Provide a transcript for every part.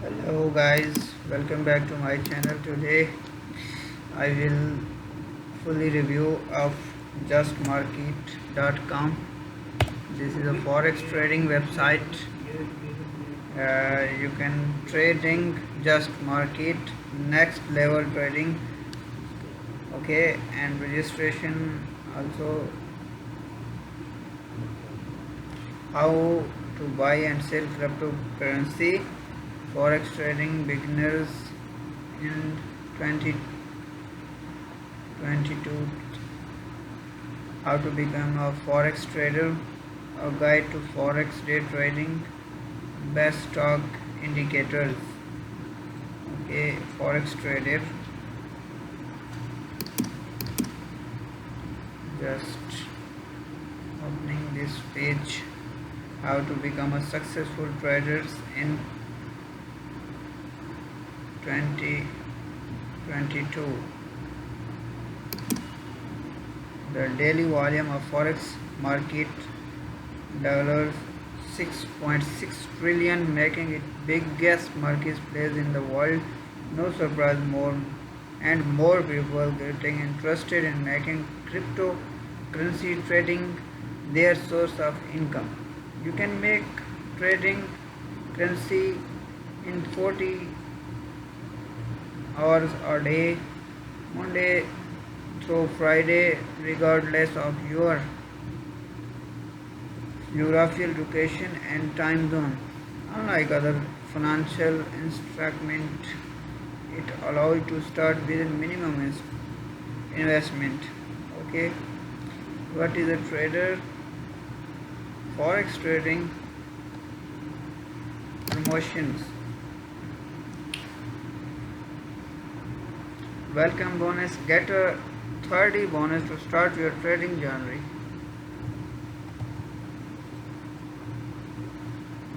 Hello guys, welcome back to my channel. Today I will fully review of JustMarket.com. This is a forex trading website. You can trading just market next level trading. Okay, and registration also, how to buy and sell cryptocurrency. Forex trading beginners in 2022. How to become a forex trader, a guide to forex day trading, best stock indicators. Okay, forex trader, just opening this page. How to become a successful trader in 2022. The daily volume of forex market $6.6 trillion, making it biggest marketplace in the world. No surprise, more and more people getting interested in making cryptocurrency trading their source of income. You can make trading currency in 40 hours a day, Monday through Friday, regardless of your geographical location and time zone. Unlike other financial instruments, it allows you to start with a minimum investment. Okay, what is a trader? Forex trading promotions. Welcome bonus. Get a 30 bonus to start your trading journey.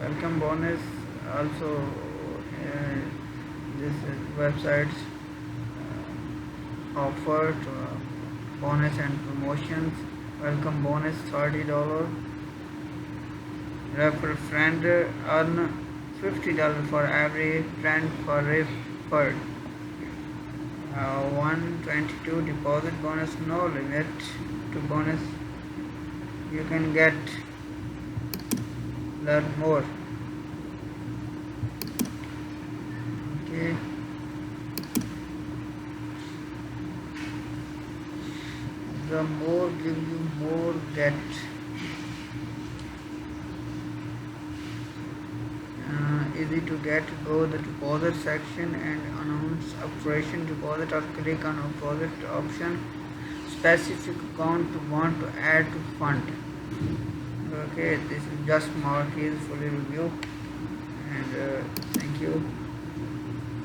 Welcome bonus also. This websites offer bonus and promotions. Welcome bonus $30. Refer friend, earn $50 for every friend for referred. 122 deposit bonus, no limit to bonus. You can learn more. Okay, the more give you more get. Easy to get. Go the deposit section and announce operation deposit, or click on deposit option. Specific account to want to add to fund. Okay, this is just mark is fully review, and thank you.